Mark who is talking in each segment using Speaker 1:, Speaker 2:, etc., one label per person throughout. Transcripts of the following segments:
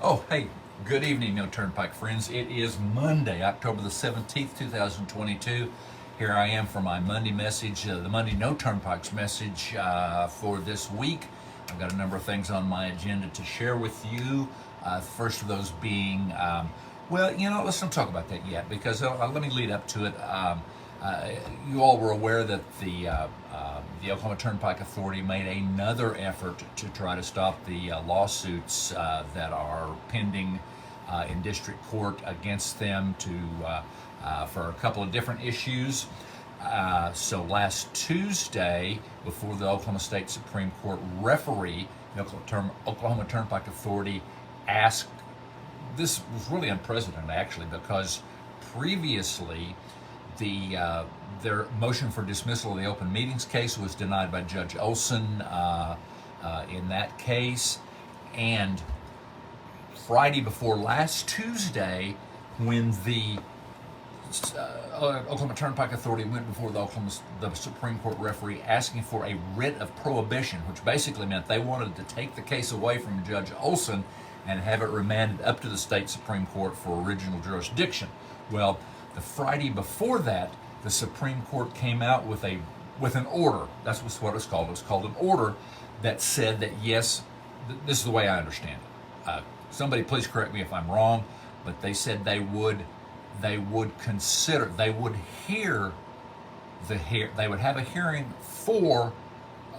Speaker 1: Oh, hey, good evening, No Turnpike friends. It is Monday, October the 17th, 2022. Here I am for my Monday message, the Monday No Turnpikes message for this week. I've got a number of things on my agenda to share with you. First of those being, let's not talk about that yet because let me lead up to it. You all were aware that the Oklahoma Turnpike Authority made another effort to try to stop the lawsuits that are pending in district court against them for a couple of different issues. So last Tuesday, before the Oklahoma State Supreme Court referee, the Oklahoma Turnpike Authority asked, this was really unprecedented actually, because previously their motion for dismissal of the open meetings case was denied by Judge Olson in that case. And Friday before last Tuesday, when the Oklahoma Turnpike Authority went before the Supreme Court referee asking for a writ of prohibition, which basically meant they wanted to take the case away from Judge Olson and have it remanded up to the state Supreme Court for original jurisdiction. Well, the Friday before that, the Supreme Court came out with an order. That's what it's called. It was called an order that said that yes, this is the way I understand it. Somebody please correct me if I'm wrong, but they said they would have a hearing for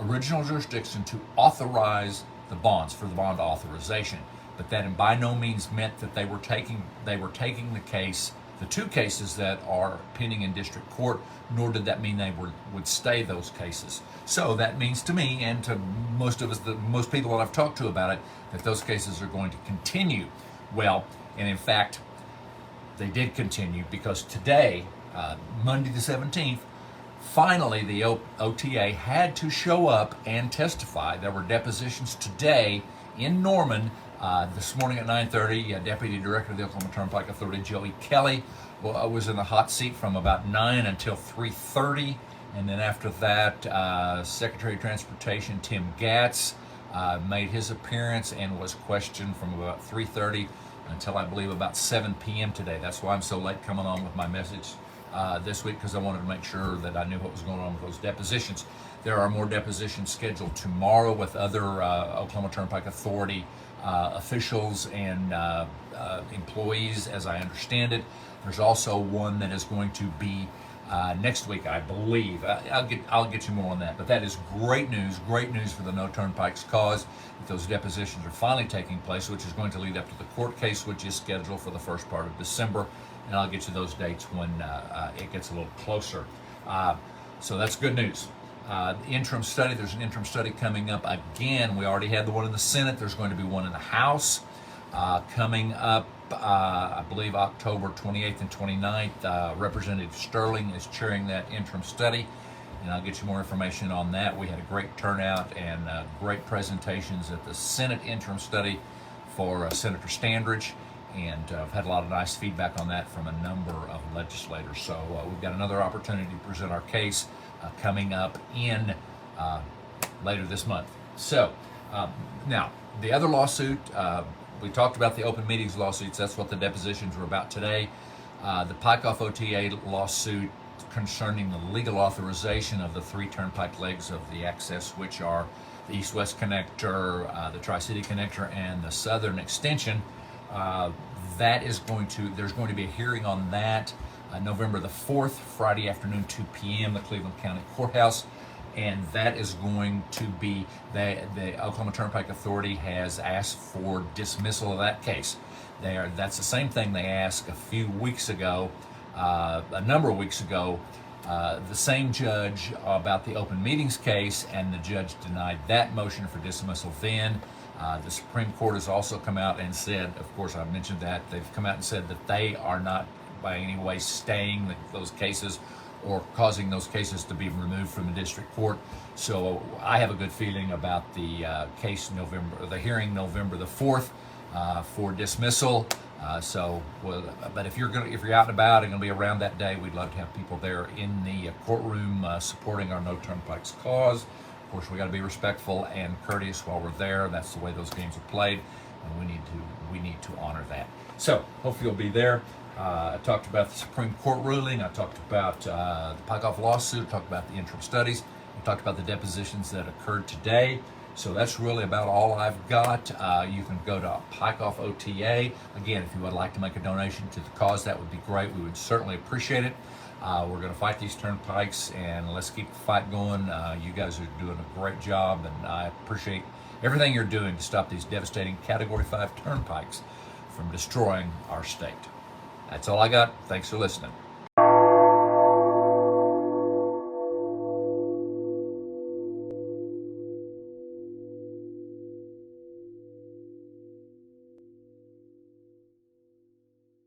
Speaker 1: original jurisdiction to authorize the bonds for the bond authorization. But that by no means meant that they were taking the case, the two cases that are pending in district court, nor did that mean they would stay those cases. So that means to me and to most people that I've talked to about it, that those cases are going to continue. Well, and in fact, they did continue because today, Monday the 17th, finally the OTA had to show up and testify. There were depositions today in Norman. This morning at 9:30, Deputy Director of the Oklahoma Turnpike Authority, Joey Kelly, was in the hot seat from about 9 until 3:30. And then after that, Secretary of Transportation Tim Gatz made his appearance and was questioned from about 3:30 until I believe about 7 p.m. today. That's why I'm so late coming on with my message this week, because I wanted to make sure that I knew what was going on with those depositions. There are more depositions scheduled tomorrow with other Oklahoma Turnpike Authority officials and employees, as I understand it. There's also one that is going to be next week, I believe. I'll get you more on that. But that is great news for the No Turnpikes cause. Those depositions are finally taking place, which is going to lead up to the court case, which is scheduled for the first part of December. And I'll get you those dates when it gets a little closer. So that's good news. The interim study, there's an interim study coming up again. We already had the one in the Senate. There's going to be one in the House coming up, I believe, October 28th and 29th. Representative Sterling is chairing that interim study, and I'll get you more information on that. We had a great turnout and great presentations at the Senate interim study for Senator Standridge, and I've had a lot of nice feedback on that from a number of legislators. So we've got another opportunity to present our case coming up in later this month. So now the other lawsuit, we talked about the open meetings lawsuits. That's what the depositions were about today. The Pike Off OTA lawsuit concerning the legal authorization of the three turnpike legs of the access, which are the East-West Connector, the Tri-City Connector, and the Southern Extension. There's going to be a hearing on that November the 4th, Friday afternoon, 2 p.m., the Cleveland County Courthouse. And that is going to be, the Oklahoma Turnpike Authority has asked for dismissal of that case. That's the same thing they asked a number of weeks ago, the same judge about the open meetings case, and the judge denied that motion for dismissal then. The Supreme Court has also come out and said, of course I mentioned that, they've come out and said that they are not by any way staying those cases or causing those cases to be removed from the district court. So I have a good feeling about the the hearing November the 4th for dismissal. But if you're out and about and going to be around that day, we'd love to have people there in the courtroom supporting our No Turnpikes cause. Of course, we got to be respectful and courteous while we're there. That's the way those games are played. and we need to honor that. So hopefully you'll be there. I talked about the Supreme Court ruling. I talked about the Pike Off lawsuit. I talked about the interim studies. I talked about the depositions that occurred today. So that's really about all I've got. You can go to Pike Off OTA. Again, if you would like to make a donation to the cause, that would be great. We would certainly appreciate it. We're going to fight these turnpikes, and let's keep the fight going. You guys are doing a great job, and I appreciate everything you're doing to stop these devastating Category 5 turnpikes from destroying our state. That's all I got. Thanks for listening.